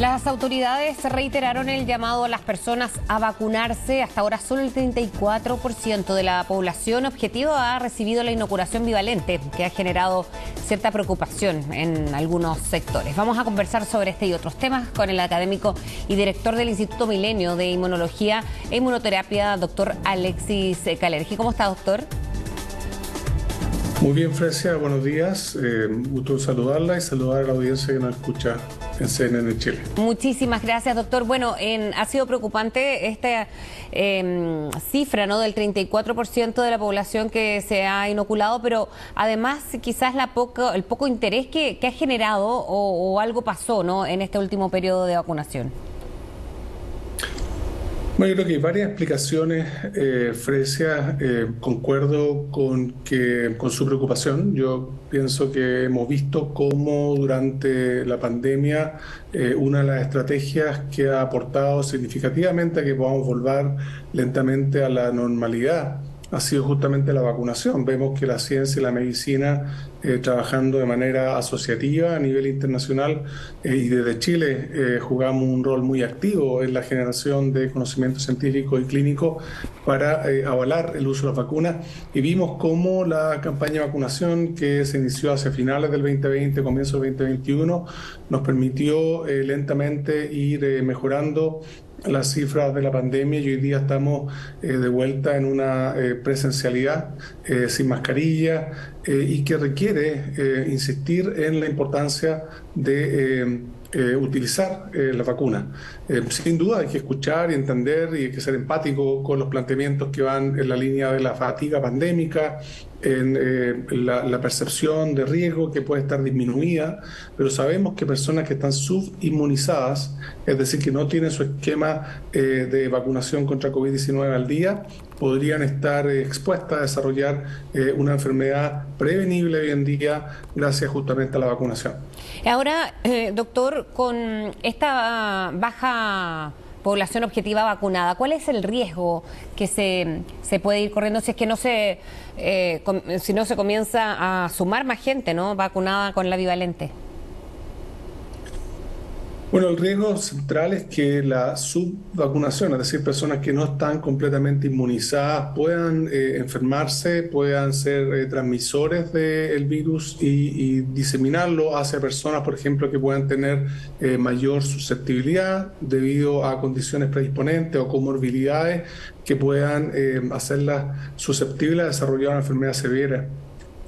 Las autoridades reiteraron el llamado a las personas a vacunarse. Hasta ahora solo el 34% de la población objetivo ha recibido la inoculación bivalente, que ha generado cierta preocupación en algunos sectores. Vamos a conversar sobre este y otros temas con el académico y director del Instituto Milenio de Inmunología e Inmunoterapia, doctor Alexis Kalergi. ¿Cómo está, doctor? Muy bien, Frecia, buenos días. Gusto saludarla y saludar a la audiencia que nos escucha en CNN Chile. Muchísimas gracias, doctor. Bueno, ha sido preocupante esta cifra, ¿no?, del 34% de la población que se ha inoculado, pero además quizás el poco interés que ha generado o algo pasó, ¿no?, en este último periodo de vacunación. Bueno, yo creo que hay varias explicaciones, Frecia. Concuerdo con su preocupación. Yo pienso que hemos visto cómo durante la pandemia una de las estrategias que ha aportado significativamente a que podamos volver lentamente a la normalidad ha sido justamente la vacunación. Vemos que la ciencia y la medicina, trabajando de manera asociativa a nivel internacional y desde Chile, jugamos un rol muy activo en la generación de conocimiento científico y clínico para avalar el uso de las vacunas. Y vimos cómo la campaña de vacunación que se inició hacia finales del 2020, comienzo del 2021, nos permitió lentamente ir mejorando las cifras de la pandemia, y hoy día estamos de vuelta en una presencialidad sin mascarilla y que requiere insistir en la importancia de utilizar la vacuna. Sin duda hay que escuchar y entender, y hay que ser empático con los planteamientos que van en la línea de la fatiga pandémica, en la percepción de riesgo que puede estar disminuida, pero sabemos que personas que están subinmunizadas, es decir, que no tienen su esquema de vacunación contra COVID-19 al día, podrían estar expuestas a desarrollar una enfermedad prevenible hoy en día gracias justamente a la vacunación. Ahora, doctor, con esta baja población objetiva vacunada, ¿cuál es el riesgo que se puede ir corriendo si es que si no se comienza a sumar más gente, ¿no?, vacunada con la bivalente? Bueno, el riesgo central es que la subvacunación, es decir, personas que no están completamente inmunizadas, puedan enfermarse, puedan ser transmisores del virus y diseminarlo hacia personas, por ejemplo, que puedan tener mayor susceptibilidad debido a condiciones predisponentes o comorbilidades que puedan hacerlas susceptibles a desarrollar una enfermedad severa.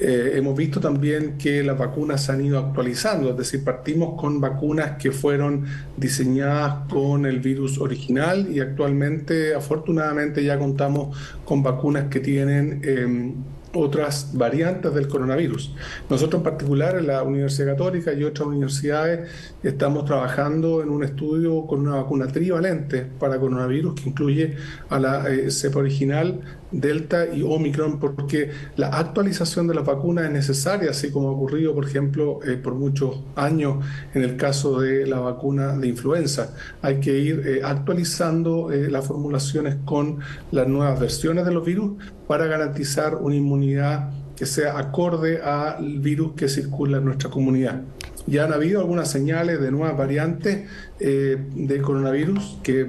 Hemos visto también que las vacunas se han ido actualizando, es decir, partimos con vacunas que fueron diseñadas con el virus original y actualmente, afortunadamente, ya contamos con vacunas que tienen otras variantes del coronavirus. Nosotros en particular en la Universidad Católica y otras universidades estamos trabajando en un estudio con una vacuna trivalente para coronavirus que incluye a la cepa original, Delta y Omicron, porque la actualización de las vacunas es necesaria, así como ha ocurrido, por ejemplo, por muchos años en el caso de la vacuna de influenza. Hay que ir actualizando las formulaciones con las nuevas versiones de los virus para garantizar una inmunidad que sea acorde al virus que circula en nuestra comunidad. Ya han habido algunas señales de nuevas variantes de coronavirus que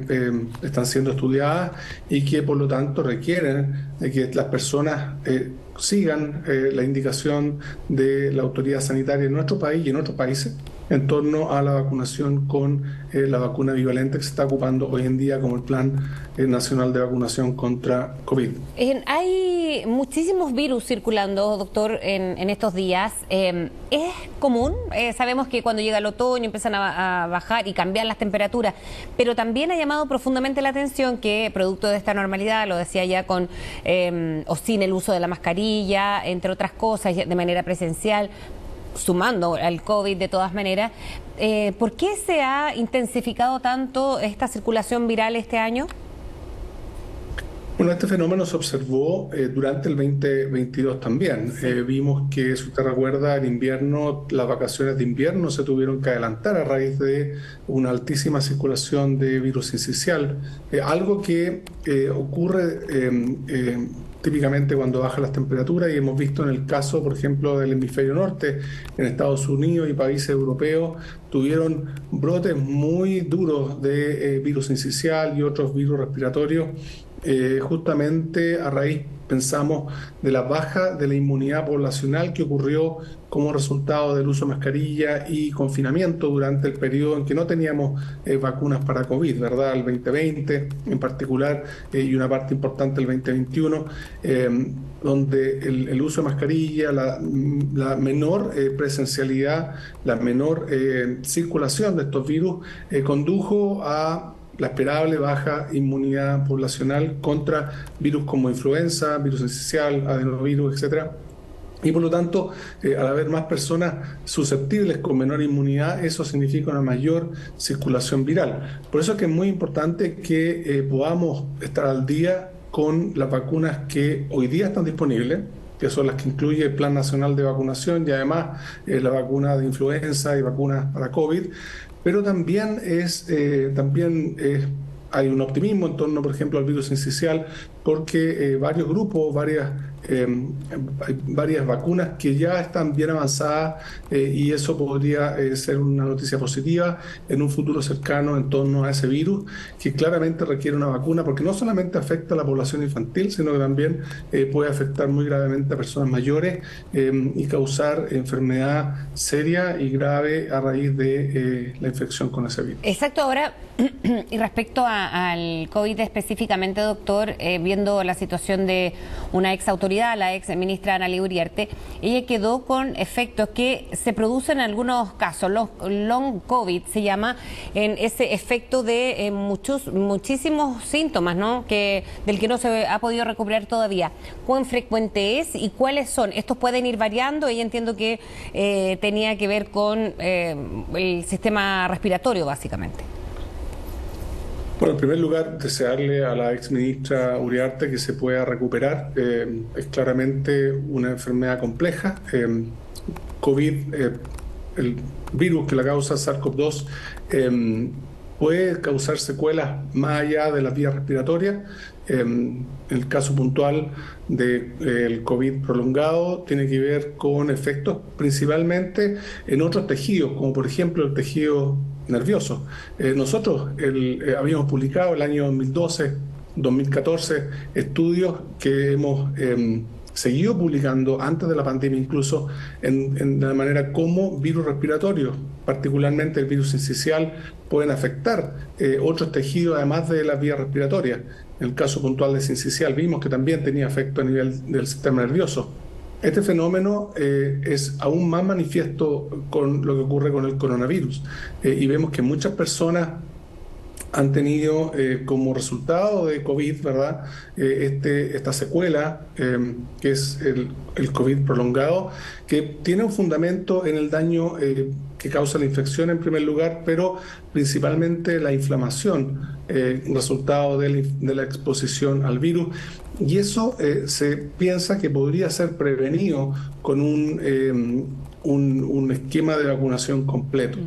están siendo estudiadas y que por lo tanto requieren de que las personas sigan la indicación de la autoridad sanitaria en nuestro país y en otros países en torno a la vacunación con la vacuna bivalente que se está ocupando hoy en día como el Plan Nacional de Vacunación contra COVID. Hay muchísimos virus circulando, doctor, en estos días. ¿Es común? Sabemos que cuando llega el otoño empiezan a bajar y cambiar las temperaturas, pero también ha llamado profundamente la atención que, producto de esta normalidad, lo decía ya con o sin el uso de la mascarilla, entre otras cosas, de manera presencial, sumando al COVID de todas maneras, ¿por qué se ha intensificado tanto esta circulación viral este año? Bueno, este fenómeno se observó durante el 2022 también. Sí. Vimos que, si usted recuerda, en invierno, las vacaciones de invierno se tuvieron que adelantar a raíz de una altísima circulación de virus sincicial. Algo que ocurre típicamente cuando bajan las temperaturas, y hemos visto en el caso, por ejemplo, del hemisferio norte, en Estados Unidos y países europeos, tuvieron brotes muy duros de virus sincicial y otros virus respiratorios, justamente a raíz, pensamos, de la baja de la inmunidad poblacional que ocurrió como resultado del uso de mascarilla y confinamiento durante el periodo en que no teníamos vacunas para COVID, ¿verdad? El 2020 en particular, y una parte importante del 2021, donde el uso de mascarilla, la menor presencialidad, la menor circulación de estos virus condujo a la esperable baja inmunidad poblacional contra virus como influenza, virus sincicial, adenovirus, etcétera. Y por lo tanto, al haber más personas susceptibles con menor inmunidad, eso significa una mayor circulación viral. Por eso es que es muy importante que podamos estar al día con las vacunas que hoy día están disponibles, que son las que incluye el Plan Nacional de Vacunación y además la vacuna de influenza y vacunas para COVID, pero también hay un optimismo en torno, por ejemplo, al virus sincicial, porque varios grupos, hay varias vacunas que ya están bien avanzadas, y eso podría ser una noticia positiva en un futuro cercano en torno a ese virus, que claramente requiere una vacuna, porque no solamente afecta a la población infantil, sino que también puede afectar muy gravemente a personas mayores y causar enfermedad seria y grave a raíz de la infección con ese virus. Exacto. Ahora, y respecto al COVID específicamente, doctor, viendo la situación de una ex autoridad, la ex ministra Analía Uriarte, ella quedó con efectos que se producen en algunos casos, los long COVID se llama, en ese efecto de muchísimos síntomas, ¿no? Del que no se ha podido recuperar todavía. ¿Cuán frecuente es y cuáles son? Estos pueden ir variando. Ella, entiendo que tenía que ver con el sistema respiratorio, básicamente. Bueno, en primer lugar, desearle a la exministra Uriarte que se pueda recuperar. Es claramente una enfermedad compleja. COVID, el virus que la causa, SARS-CoV-2, puede causar secuelas más allá de las vías respiratorias. El caso puntual del COVID prolongado tiene que ver con efectos principalmente en otros tejidos, como por ejemplo el tejido nervioso. Nosotros habíamos publicado el año 2012, 2014 estudios que hemos seguido publicando antes de la pandemia, incluso en la manera como virus respiratorios, particularmente el virus sincicial, pueden afectar otros tejidos además de las vías respiratorias. En el caso puntual de sincicial vimos que también tenía efecto a nivel del sistema nervioso. Este fenómeno es aún más manifiesto con lo que ocurre con el coronavirus, y vemos que muchas personas han tenido como resultado de COVID, ¿verdad? Esta secuela, que es el COVID prolongado, que tiene un fundamento en el daño que causa la infección en primer lugar, pero principalmente la inflamación, resultado de la exposición al virus. Y eso se piensa que podría ser prevenido con un esquema de vacunación completo.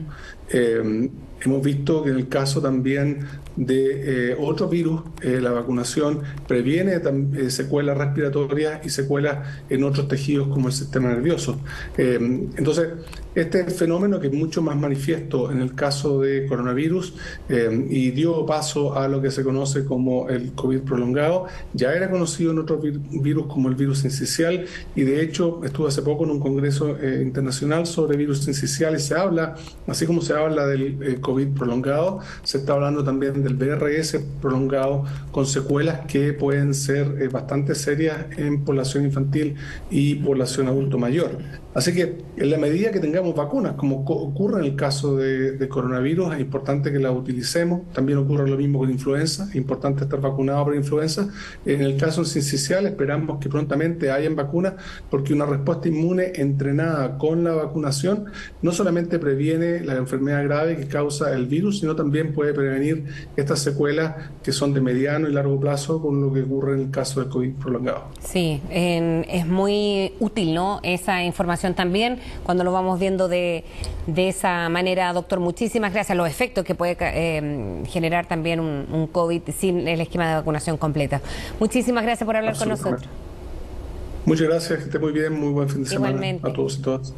Hemos visto que en el caso también de otro virus, la vacunación previene secuelas respiratorias y secuelas en otros tejidos como el sistema nervioso. Entonces, este fenómeno, que es mucho más manifiesto en el caso de coronavirus y dio paso a lo que se conoce como el COVID prolongado, ya era conocido en otros virus como el virus sincicial, y de hecho estuve hace poco en un congreso internacional sobre virus sincicial y se habla, así como se habla del COVID prolongado, se está hablando también del VRS prolongado, con secuelas que pueden ser bastante serias en población infantil y población adulto mayor. Así que en la medida que tengamos vacunas, como ocurre en el caso de coronavirus, es importante que las utilicemos. También ocurre lo mismo con influenza, es importante estar vacunado para influenza. En el caso sincicial esperamos que prontamente hayan vacunas, porque una respuesta inmune entrenada con la vacunación no solamente previene la enfermedad grave que causa el virus, sino también puede prevenir estas secuelas que son de mediano y largo plazo, con lo que ocurre en el caso del COVID prolongado. Sí, es muy útil, ¿no?, esa información también cuando lo vamos viendo de esa manera, doctor. Muchísimas gracias. Los efectos que puede generar también un COVID sin el esquema de vacunación completa. Muchísimas gracias por hablar con nosotros. Muchas gracias, que esté muy bien, muy buen fin de semana Igualmente. a todos y todas.